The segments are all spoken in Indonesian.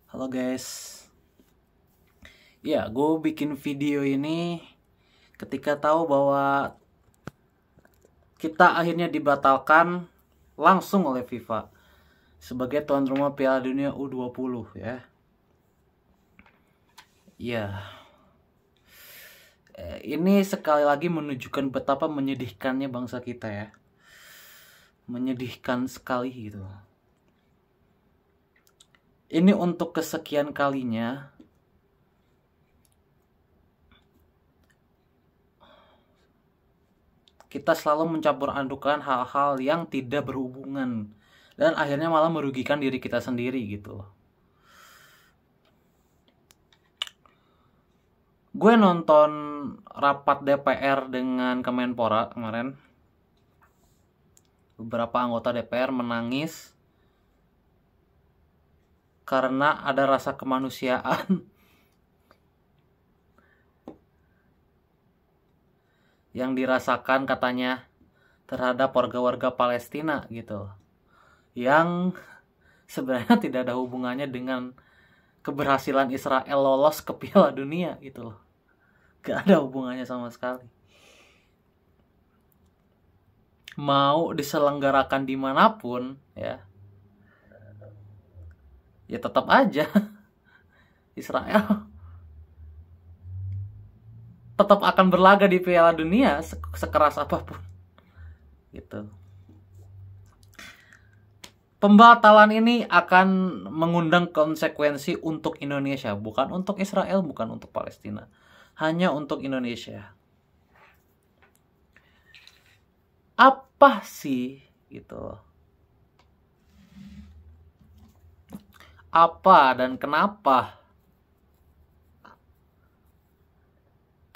Halo guys. Ya, gue bikin video ini ketika tahu bahwa kita akhirnya dibatalkan langsung oleh FIFA sebagai tuan rumah Piala Dunia U20 ya. Ya. Ini sekali lagi menunjukkan betapa menyedihkannya bangsa kita ya. Menyedihkan sekali gitu. Ini untuk kesekian kalinya kita selalu mencampur adukan hal-hal yang tidak berhubungan dan akhirnya malah merugikan diri kita sendiri gitu. Gue nonton rapat DPR dengan Kemenpora kemarin. Beberapa anggota DPR menangis karena ada rasa kemanusiaan yang dirasakan katanya terhadap warga-warga Palestina gitu, yang sebenarnya tidak ada hubungannya dengan keberhasilan Israel lolos ke Piala Dunia gitu loh. Gak ada hubungannya sama sekali. Mau diselenggarakan dimanapun ya tetap aja Israel tetap akan berlaga di Piala Dunia sekeras apapun gitu. Pembatalan ini akan mengundang konsekuensi untuk Indonesia, bukan untuk Israel, bukan untuk Palestina, hanya untuk Indonesia. Apa sih gitu? Apa dan kenapa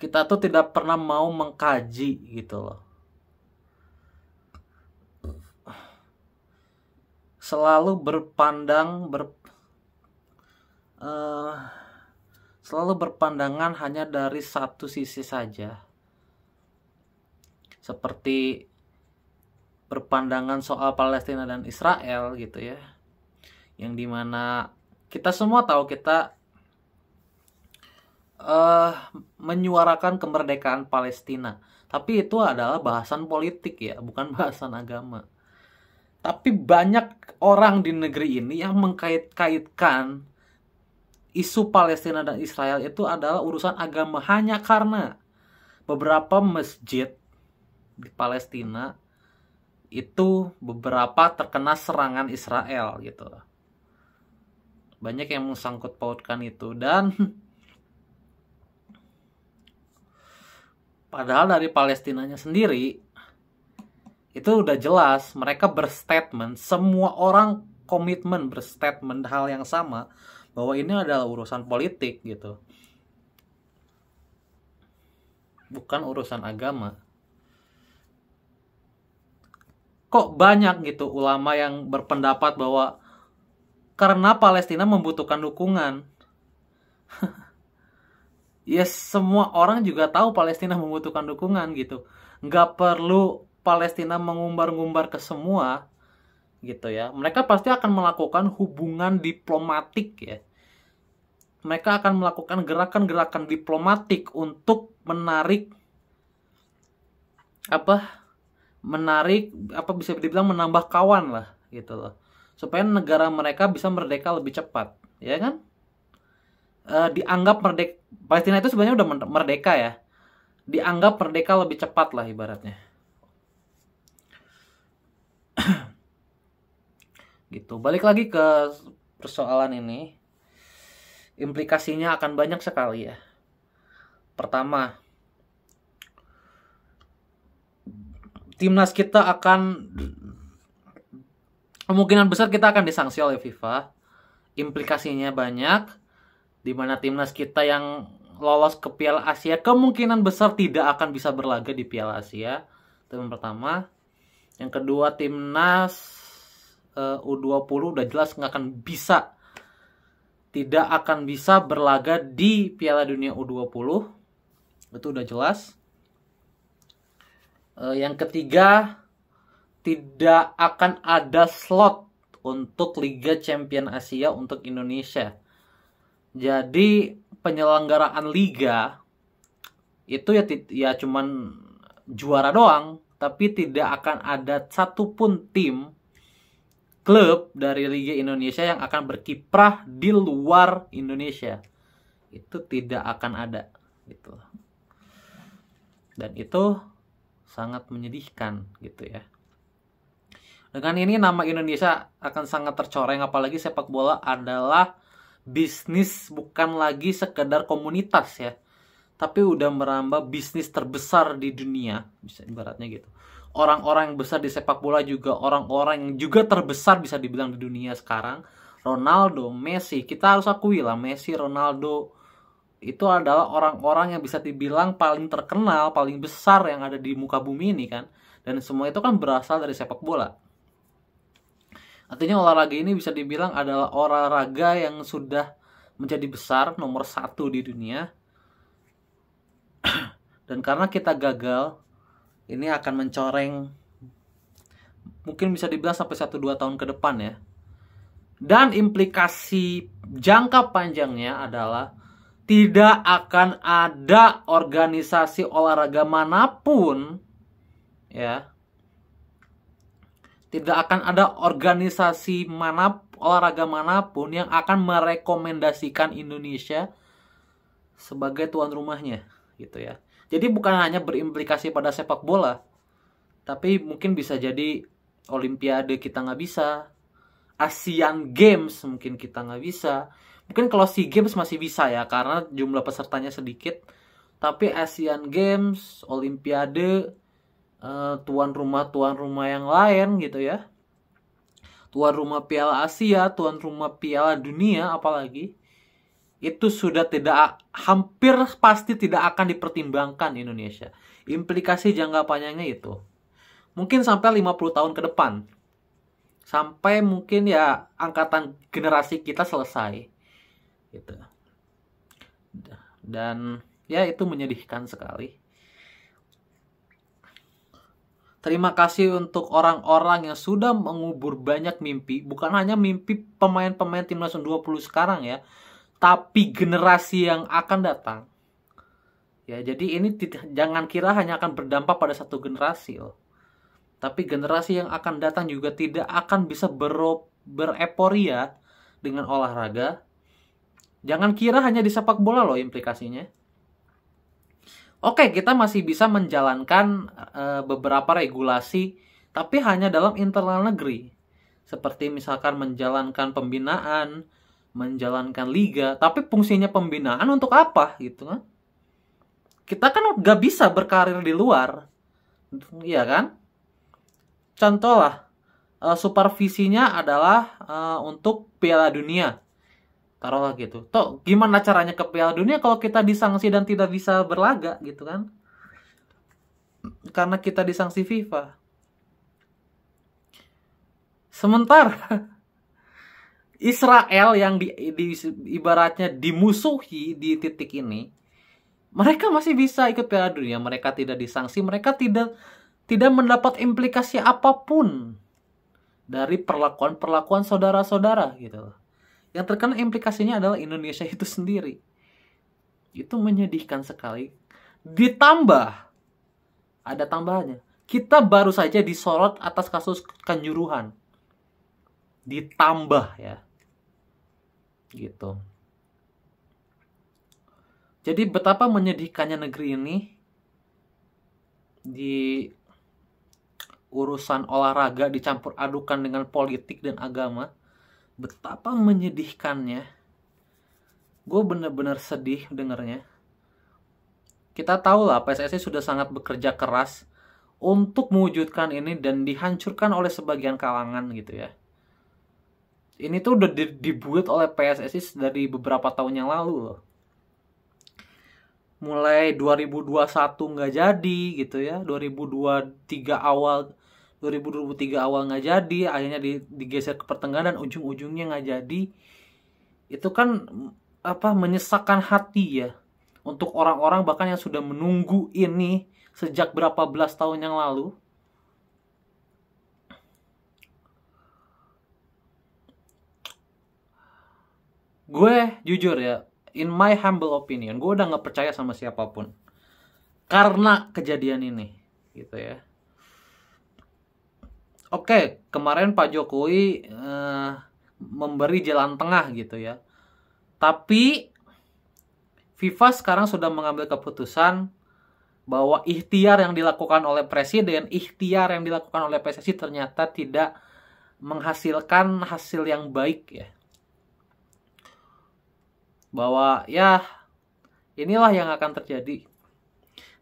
kita tuh tidak pernah mau mengkaji gitu loh? Selalu selalu berpandangan hanya dari satu sisi saja, seperti berpandangan soal Palestina dan Israel gitu ya, yang dimana kita semua tahu kita menyuarakan kemerdekaan Palestina, tapi itu adalah bahasan politik ya, bukan bahasan agama. Tapi banyak orang di negeri ini yang mengkait-kaitkan isu Palestina dan Israel itu adalah urusan agama hanya karena beberapa masjid di Palestina itu beberapa terkena serangan Israel gitu. Banyak yang mensangkut pautkan itu, dan padahal dari Palestinanya sendiri itu udah jelas, mereka berstatement, semua orang komitmen berstatement hal yang sama, bahwa ini adalah urusan politik gitu, bukan urusan agama. Kok banyak gitu ulama yang berpendapat bahwa karena Palestina membutuhkan dukungan. Ya semua orang juga tahu Palestina membutuhkan dukungan gitu. Nggak perlu Palestina mengumbar-ngumbar ke semua gitu ya. Mereka pasti akan melakukan hubungan diplomatik ya. Mereka akan melakukan gerakan-gerakan diplomatik untuk menarik bisa dibilang menambah kawan lah gitu loh, supaya negara mereka bisa merdeka lebih cepat ya kan. Dianggap Palestina itu sebenarnya udah merdeka ya, dianggap merdeka lebih cepat lah ibaratnya gitu. Balik lagi ke persoalan ini, implikasinya akan banyak sekali ya. Pertama, timnas kita akan kemungkinan besar kita akan disanksi oleh FIFA. Implikasinya banyak, dimana timnas kita yang lolos ke Piala Asia kemungkinan besar tidak akan bisa berlaga di Piala Asia. Itu yang pertama. Yang kedua, timnas U20 udah jelas tidak akan bisa berlaga di Piala Dunia U20. Itu udah jelas. Yang ketiga, tidak akan ada slot untuk Liga Champion Asia untuk Indonesia Jadi penyelenggaraan liga itu ya cuman juara doang, tapi tidak akan ada satupun tim klub dari Liga Indonesia yang akan berkiprah di luar Indonesia. Itu tidak akan ada gitu. Dan itu sangat menyedihkan gitu ya. Dengan ini nama Indonesia akan sangat tercoreng, apalagi sepak bola adalah bisnis, bukan lagi sekedar komunitas ya, tapi udah merambah bisnis terbesar di dunia, bisa ibaratnya gitu. Orang-orang yang besar di sepak bola juga orang-orang yang juga terbesar bisa dibilang di dunia sekarang. Ronaldo, Messi, kita harus akui lah, Messi, Ronaldo itu adalah orang-orang yang bisa dibilang paling terkenal, paling besar yang ada di muka bumi ini kan. Dan semua itu kan berasal dari sepak bola. Artinya olahraga ini bisa dibilang adalah olahraga yang sudah menjadi besar, nomor 1 di dunia. Dan karena kita gagal, ini akan mencoreng mungkin bisa dibilang sampai 1-2 tahun ke depan ya. Dan implikasi jangka panjangnya adalah tidak akan ada organisasi olahraga manapun ya. Tidak akan ada organisasi olahraga manapun yang akan merekomendasikan Indonesia sebagai tuan rumahnya gitu ya. Jadi bukan hanya berimplikasi pada sepak bola, tapi mungkin bisa jadi Olimpiade kita nggak bisa, Asian Games mungkin kita nggak bisa. Mungkin kalau SEA Games masih bisa ya, karena jumlah pesertanya sedikit. Tapi Asian Games, Olimpiade, tuan rumah yang lain gitu ya. Tuan rumah Piala Asia, tuan rumah Piala Dunia apalagi. Itu sudah hampir pasti tidak akan dipertimbangkan Indonesia. Implikasi jangka panjangnya itu. Mungkin sampai 50 tahun ke depan. Sampai mungkin ya angkatan generasi kita selesai. Gitu. Dan ya itu menyedihkan sekali. Terima kasih untuk orang-orang yang sudah mengubur banyak mimpi. Bukan hanya mimpi pemain-pemain timnas U20 sekarang ya, tapi generasi yang akan datang. Ya, jadi ini jangan kira hanya akan berdampak pada satu generasi loh. Tapi generasi yang akan datang juga tidak akan bisa bereporia dengan olahraga. Jangan kira hanya di sepak bola loh implikasinya. Oke, kita masih bisa menjalankan beberapa regulasi, tapi hanya dalam internal negeri. Seperti misalkan menjalankan pembinaan, menjalankan liga, tapi fungsinya pembinaan untuk apa gitu kan? Kita kan gak bisa berkarir di luar, iya kan? Contoh lah, supervisinya adalah untuk Piala Dunia, taruhlah gitu. Toh gimana caranya ke Piala Dunia kalau kita disanksi dan tidak bisa berlaga gitu kan? Karena kita disanksi FIFA. Sementara Israel yang ibaratnya dimusuhi di titik ini, mereka masih bisa ikut Piala Dunia. Mereka tidak disanksi, mereka tidak mendapat implikasi apapun dari perlakuan saudara-saudara gitu. Yang terkena implikasinya adalah Indonesia itu sendiri. Itu menyedihkan sekali. Ditambah, ada tambahannya. Kita baru saja disorot atas kasus kanjuruhan. Ditambah ya. Gitu. Jadi betapa menyedihkannya negeri ini di urusan olahraga dicampur adukan dengan politik dan agama. Betapa menyedihkannya. Gue bener-bener sedih dengernya. Kita tahu lah PSSI sudah sangat bekerja keras untuk mewujudkan ini dan dihancurkan oleh sebagian kalangan gitu ya. Ini tuh udah dibuat oleh PSSI dari beberapa tahun yang lalu loh. Mulai 2021 nggak jadi gitu ya, 2023 awal nggak jadi, akhirnya digeser ke pertengahan dan ujung-ujungnya nggak jadi. Itu kan menyesakkan hati ya untuk orang-orang bahkan yang sudah menunggu ini sejak berapa belas tahun yang lalu. Gue jujur ya, in my humble opinion, gue udah nggak percaya sama siapapun karena kejadian ini, gitu ya. Oke, kemarin Pak Jokowi memberi jalan tengah gitu ya. Tapi FIFA sekarang sudah mengambil keputusan bahwa ikhtiar yang dilakukan oleh presiden, ikhtiar yang dilakukan oleh PSSI ternyata tidak menghasilkan hasil yang baik ya. Bahwa ya inilah yang akan terjadi.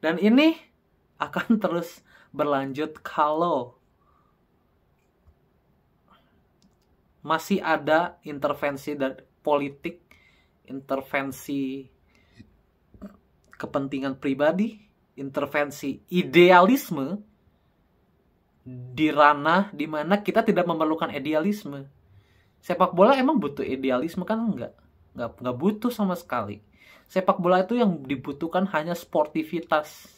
Dan ini akan terus berlanjut kalau masih ada intervensi dari politik, intervensi kepentingan pribadi, intervensi idealisme di ranah dimana kita tidak memerlukan idealisme. Sepak bola emang butuh idealisme kan? Enggak butuh sama sekali. Sepak bola itu yang dibutuhkan hanya sportivitas,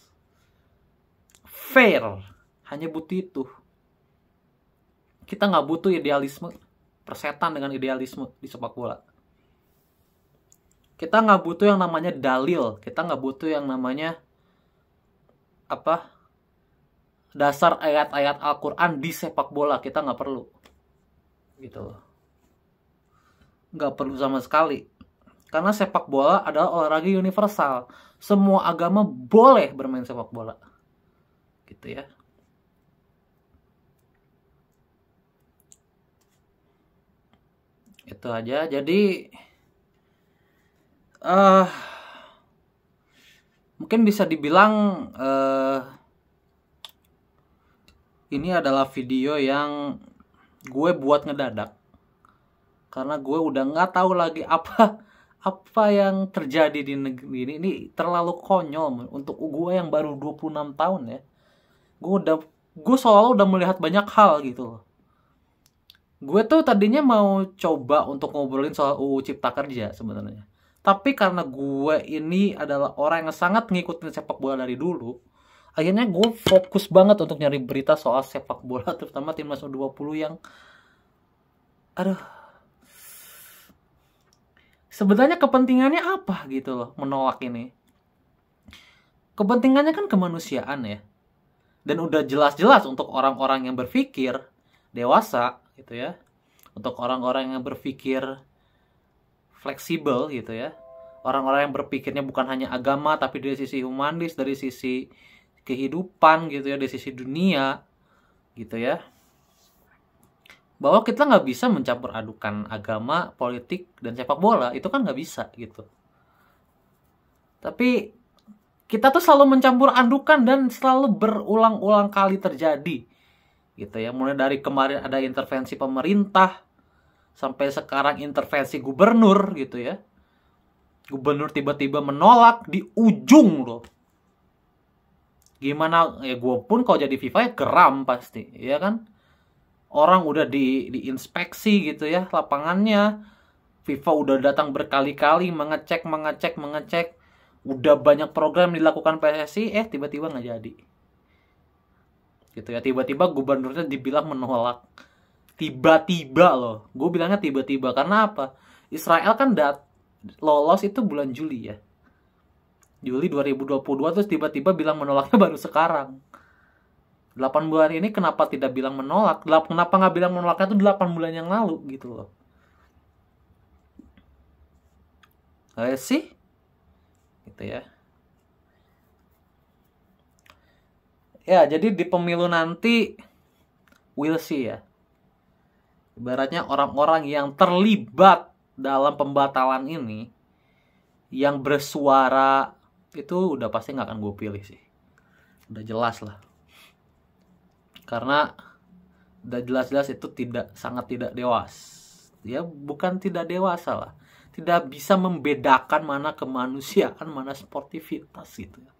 fair, hanya butuh itu. Kita nggak butuh idealisme, persetan dengan idealisme di sepak bola. Kita nggak butuh yang namanya dalil, kita nggak butuh yang namanya dasar ayat-ayat Al-Quran di sepak bola, kita nggak perlu, gitu loh. Nggak perlu sama sekali, karena sepak bola adalah olahraga universal, semua agama boleh bermain sepak bola, gitu ya. Itu aja. Jadi mungkin bisa dibilang ini adalah video yang gue buat ngedadak, karena gue udah nggak tahu lagi apa yang terjadi di negeri ini. Ini terlalu konyol untuk gue yang baru 26 tahun ya. Gue selalu udah melihat banyak hal gitu loh. Gue tuh tadinya mau coba untuk ngobrolin soal UU Cipta Kerja sebenarnya. Tapi karena gue ini adalah orang yang sangat ngikutin sepak bola dari dulu, akhirnya gue fokus banget untuk nyari berita soal sepak bola, terutama timnas U20 yang sebenarnya kepentingannya apa gitu loh menolak ini. Kepentingannya kan kemanusiaan ya. Dan udah jelas-jelas untuk orang-orang yang berpikir dewasa gitu ya, untuk orang-orang yang berpikir fleksibel gitu ya, orang-orang yang berpikirnya bukan hanya agama tapi dari sisi humanis, dari sisi kehidupan gitu ya, dari sisi dunia gitu ya, bahwa kita nggak bisa mencampur adukan agama, politik, dan sepak bola. Itu kan nggak bisa gitu. Tapi kita tuh selalu mencampur adukan dan selalu berulang-ulang kali terjadi gitu ya. Mulai dari kemarin ada intervensi pemerintah, sampai sekarang intervensi gubernur gitu ya. Gubernur tiba-tiba menolak di ujung loh. Gimana ya, gue pun kalau jadi FIFA ya geram pasti ya kan. Orang udah diinspeksi gitu ya lapangannya. FIFA udah datang berkali-kali mengecek. Udah banyak program dilakukan PSSI, tiba-tiba nggak jadi. Gitu ya, tiba-tiba gubernurnya dibilang menolak. Tiba-tiba loh, gue bilangnya tiba-tiba karena apa? Israel kan lolos itu bulan Juli ya, Juli 2022, terus tiba-tiba bilang menolaknya baru sekarang. 8 bulan ini kenapa tidak bilang menolak? Kenapa nggak bilang menolaknya itu 8 bulan yang lalu gitu loh. Sih gitu ya. Ya, jadi di pemilu nanti we'll see ya. Ibaratnya orang-orang yang terlibat dalam pembatalan ini, yang bersuara, itu udah pasti nggak akan gue pilih sih. Udah jelas lah. Karena udah jelas-jelas itu sangat tidak dewasa. Ya bukan tidak dewasa lah. Tidak bisa membedakan mana kemanusiaan, mana sportivitas gitu ya.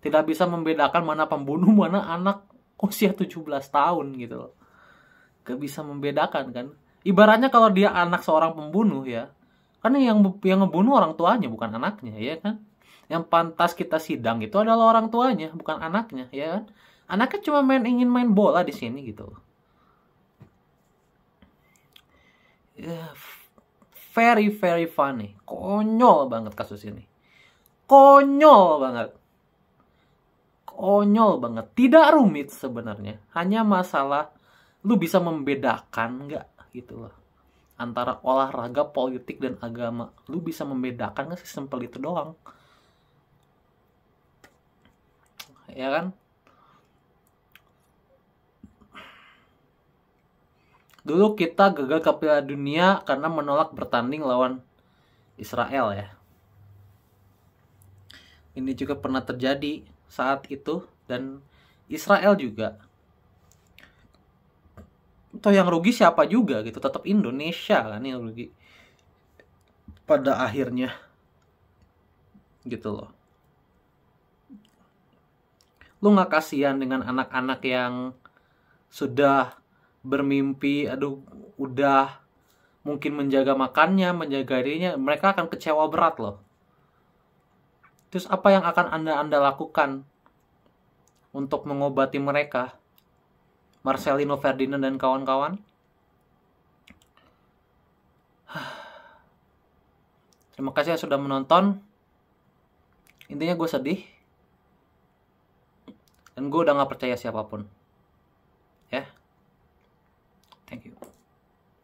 Tidak bisa membedakan mana pembunuh, mana anak usia 17 tahun gitu loh. Gak bisa membedakan kan. Ibaratnya kalau dia anak seorang pembunuh ya, kan yang ngebunuh orang tuanya bukan anaknya ya kan. Yang pantas kita sidang itu adalah orang tuanya, bukan anaknya ya kan. Anaknya cuma ingin main bola di sini gitu loh. Ya, very very funny. Konyol banget kasus ini. Konyol banget. Konyol banget. Tidak rumit sebenarnya. Hanya masalah lu bisa membedakan nggak gitu loh. Antara olahraga, politik, dan agama. Lu bisa membedakan nggak sih? Simpel itu doang. Ya kan? Dulu kita gagal ke Piala Dunia karena menolak bertanding lawan Israel ya. Ini juga pernah terjadi saat itu, dan Israel juga. Atau yang rugi siapa juga gitu, tetap Indonesia kan yang rugi pada akhirnya gitu loh. Lu nggak kasihan dengan anak-anak yang sudah bermimpi, aduh udah mungkin menjaga makannya, menjaga dirinya, mereka akan kecewa berat loh. Terus apa yang akan Anda lakukan untuk mengobati mereka? Marcelino Ferdinand dan kawan-kawan? Terima kasih yang sudah menonton. Intinya gue sedih. Dan gue udah gak percaya siapapun. Ya. Thank you.